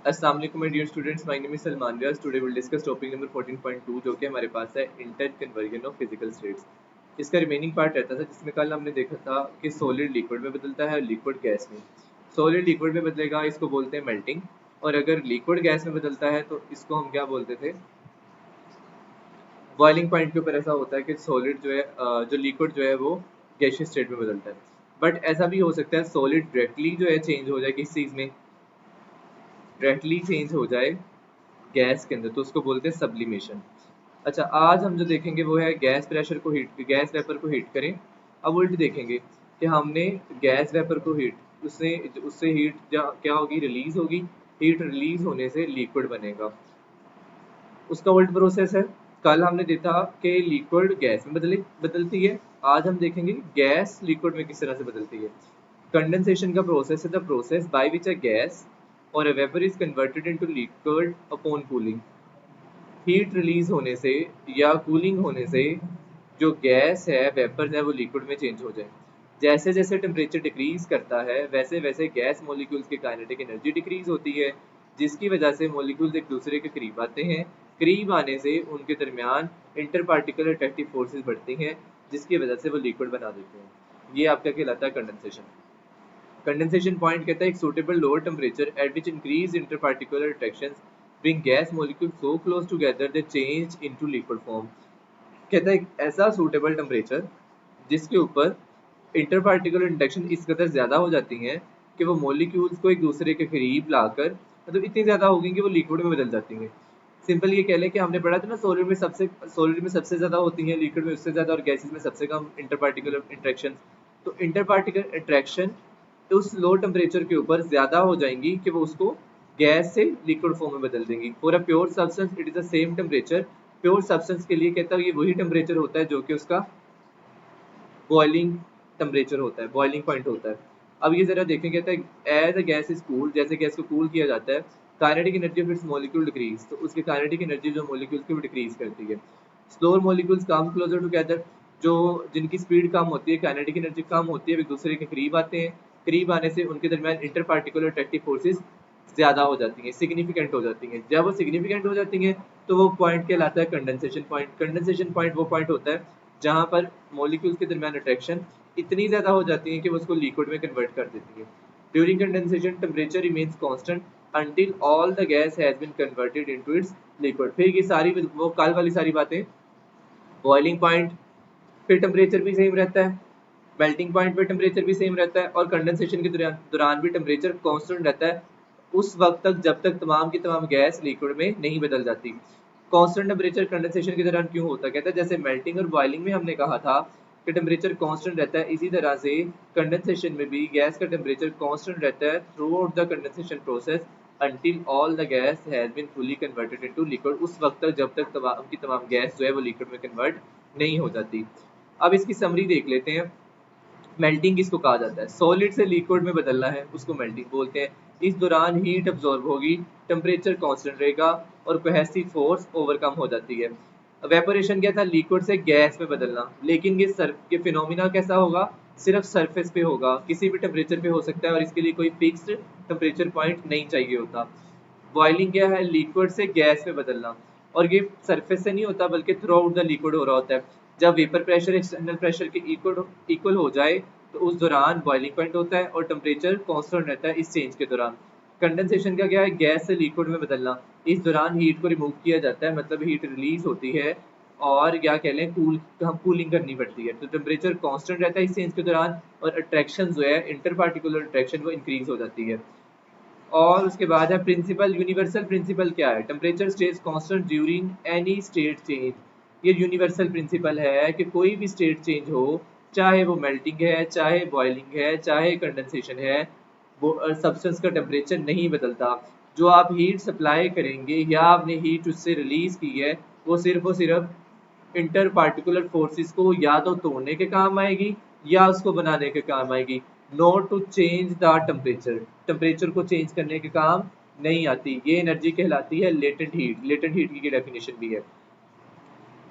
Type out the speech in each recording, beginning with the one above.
अस्सलाम वालेकुम my dear students, my name is Salman Riyaz. Today will discuss topic number 14.2 जो कि हमारे पास है inter conversion of physical states. इसका रिमेनिंग पार्ट रहता था जिसमें कल हमने देखा था कि सॉलिड लिक्विड में बदलता है और लिक्विड गैस में। सॉलिड लिक्विड में बदलेगा, इसको बोलते हैं मेल्टिंग। और अगर लिक्विड गैस में बदलता है तो इसको हम क्या बोलते थे, बॉइलिंग पॉइंट के ऊपर ऐसा होता है कि सॉलिड जो है जो लिक्विड जो है वो गैसियस स्टेट में बदलता है। बट ऐसा भी हो सकता है सॉलिड डायरेक्टली जो है चेंज हो जाए, किस चीज़ में डायरेक्टली चेंज हो जाए गैस के अंदर, तो उसको बोलते हैं सब्लिमेशन। अच्छा, आज हम जो देखेंगे वो है गैस वेपर को हीट करें। अब उल्ट देखेंगे कि हमने गैस वेपर को हीट उससे उससे हीट क्या होगी, रिलीज होगी। हीट रिलीज होने से लिक्विड बनेगा, उसका उल्ट प्रोसेस है। कल हमने देखा कि लिक्विड गैस में बदलती है। आज हम देखेंगे गैस लिक्विड में किस तरह से बदलती है। कंडेंसेशन का प्रोसेस है the process by which a gas or a vapour is converted into liquid upon cooling. Heat release होने से या कूलिंग होने से जो गैस है, वेपर है, वो लिक्विड में चेंज हो जाए। जैसे जैसे टेम्परेचर डिक्रीज करता है वैसे वैसे गैस मॉलिक्यूल्स की काइनेटिक एनर्जी डिक्रीज होती है, जिसकी वजह से मॉलिक्यूल्स एक दूसरे के करीब आते हैं। करीब आने से उनके दरमियान इंटर पार्टिकुलर अट्रैक्टिव फोर्सेस बढ़ती हैं, जिसकी वजह से वो लिक्विड बना देते हैं। ये आपका कहलाता है कंडेंसेशन। कंडेंसेशन पॉइंट कहता है एक suitable lower temperature at which increase interparticular attractions bring gas molecules so close together they change into liquid form। कहता है एक ऐसा सूटेबल टेम्परेचर जिसके ऊपर इंटर पार्टिकुलर इंटरेक्शन इस कदर ज्यादा हो जाती हैं कि वो मॉलिक्यूल्स को एक दूसरे के करीब लाकर, मतलब इतनी ज्यादा होगी कि वो लिक्विड में बदल जाती हैं। सिंपल ये कह लें कि हमने पढ़ा था ना, सॉलिड में सबसे ज्यादा होती हैं, लिक्विड में उससे ज्यादा और गैसेस में सबसे कम इंटर पार्टिकुलर इंटरेक्शन। तो इंटर पार्टिकुलर इंटरेक्शन उस लो टेम्परेचर के ऊपर ज्यादा हो जाएंगी कि वो उसको गैस से लिक्विड फॉर्म में बदल देंगी। For a pure substance it is the same temperature. Pure substance के लिए कहता है ये वही टेम्परेचर होता है जो कि उसका बॉइलिंग टेम्परेचर होता है, बॉइलिंग पॉइंट होता है। अब ये जरा देखें, कहता है as a gas is cool, जैसे गैस को कूल किया जाता है, kinetic energy of its molecule decrease, तो उसकी काइनेटिक एनर्जी जो मॉलिक्यूल्स की वो डिक्रीज करती है। Slower molecules come closer together, जो जिनकी स्पीड कम होती है, काइनेटिक एनर्जी कम होती है, एक दूसरे के करीब आते हैं। करीब आने से उनके दरमियान इंटर पार्टिकुलर अट्रैक्टिव फोर्सेस ज्यादा हो जाती हैं, सिग्निफिकेंट हो जाती हैं। जब वो सिग्निफिकेंट हो जाती हैं तो वो पॉइंट कहलाता है कंडेंसेशन पॉइंट। कंडेंसेशन पॉइंट वो पॉइंट होता है जहां पर मॉलिक्यूल्स के दरमियान अट्रैक्शन इतनी ज्यादा हो जाती है कि वो उसको लिक्विड में कन्वर्ट कर देती है। During condensation temperature remains constant until all the gas has been converted into its liquid। फिर ये सारी वो कल वाली सारी बातें, बॉइलिंग पॉइंट पे टेम्परेचर भी सेम रहता है, मेल्टिंग पॉइंट पे टेम्परेचर भी सेम रहता है और कंडेंसेशन के दौरान भी टेम्परेचर कांस्टेंट रहता है उस वक्त तक जब तक तमाम की तमाम गैस लिक्विड में नहीं बदल जाती। कांस्टेंट टेम्परेचर कंडेंसेशन के दौरान क्यों होता है, कहता है जैसे मेल्टिंग और बॉइलिंग में हमने कहा था कि टेम्परेचर कांस्टेंट रहता है, इसी तरह से कंडेंसेशन में भी गैस का टेम्परेचर कांस्टेंट रहता है through out the condensation process until all the gas has been fully converted into liquid। उस वक्त तक जब तक तमाम की तमाम गैस जो है वो लिक्विड में कन्वर्ट नहीं हो जाती। अब इसकी समरी देख लेते हैं। मेल्टिंग किसको कहा जाता है, सॉलिड से लिक्विड में बदलना है उसको मेल्टिंग बोलते हैं। इस दौरान हीट अब्जॉर्ब होगी, टेम्परेचर कांस्टेंट रहेगा और कोहेसिव फोर्स ओवरकम हो जाती है। वेपोरेशन क्या था, लिक्विड से गैस में बदलना, लेकिन ये फिनोमिना कैसा होगा, सिर्फ सरफेस पे होगा, किसी भी टेम्परेचर पे हो सकता है और इसके लिए कोई फिक्स्ड टेम्परेचर पॉइंट नहीं चाहिए होता। बॉइलिंग क्या है, लिक्विड से गैस में बदलना, और ये सरफेस से नहीं होता बल्कि थ्रू आउट द लिक्विड हो रहा होता है। जब वेपर प्रेशर एक्सटर्नल प्रेशर के इक्वल हो जाए तो उस दौरान बॉइलिंग पॉइंट होता है और टेम्परेचर कांस्टेंट रहता है इस चेंज के दौरान। कंडेंसेशन का क्या है, गैस से लिक्विड में बदलना, इस दौरान हीट को रिमूव किया जाता है, मतलब हीट रिलीज होती है और क्या कह लें हम कूलिंग करनी पड़ती है, तो टेम्परेचर कांस्टेंट रहता है इस चेंज के दौरान और अट्रैक्शन जो है इंटर पार्टिकुलर अट्रैक्शन वो इंक्रीज हो जाती है। और उसके बाद है प्रिंसिपल, यूनिवर्सल प्रिंसिपल क्या है, temperature stage constant during any state change. ये यूनिवर्सल प्रिंसिपल है कि कोई भी स्टेट चेंज हो, चाहे वो मेल्टिंग है, चाहे बॉइलिंग है, चाहे कंडेंसेशन है, वो सब्सटेंस का टेम्परेचर नहीं बदलता। जो आप हीट सप्लाई करेंगे या आपने हीट उससे रिलीज की है, वो सिर्फ और सिर्फ इंटर पार्टिकुलर फोर्सेस को या तो तोड़ने के काम आएगी या उसको बनाने के काम आएगी, not to change the temperature. Temperature को चेंज करने के काम नहीं आती। ये एनर्जी कहलाती है लेटेंट हीट। लेटेंट हीट की डेफिनेशन भी है।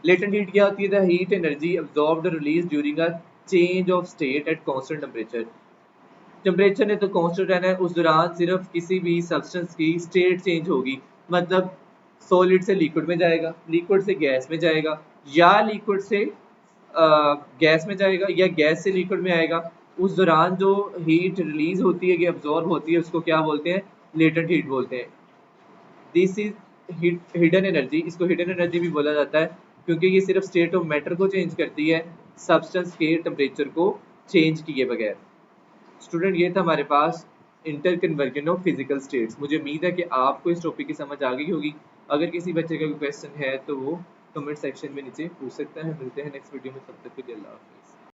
लेटेंट हीट क्या होती है, the heat energy absorbed release during a change of state at constant temperature. Temperature ने तो कांस्टेंट रहना है, उस दौरान सिर्फ किसी भी सब्सटेंस की स्टेट चेंज होगी, मतलब सॉलिड से लिक्विड में जाएगा, लिक्विड से गैस में जाएगा, या लिक्विड से गैस में जाएगा, या गैस से लिक्विड में आएगा। उस दौरान जो हीट रिलीज होती है कि अब्जॉर्ब होती है उसको क्या बोलते हैं, लेटेंट हीट बोलते हैं। दिस इज हिडन एनर्जी, इसको हिडन एनर्जी भी बोला जाता है क्योंकि ये सिर्फ स्टेट ऑफ मैटर को चेंज करती है, सब्सटेंस के टेम्परेचर को चेंज किए बगैर। स्टूडेंट ये था हमारे पास inter conversion of physical states. मुझे उम्मीद है कि आपको इस टॉपिक की समझ आ गई होगी। अगर किसी बच्चे का कोई क्वेश्चन है तो वो कमेंट सेक्शन में नीचे पूछ सकता है। मिलते हैं नेक्स्ट वीडियो में, तब तक के लिए अल्लाह हाफिज़।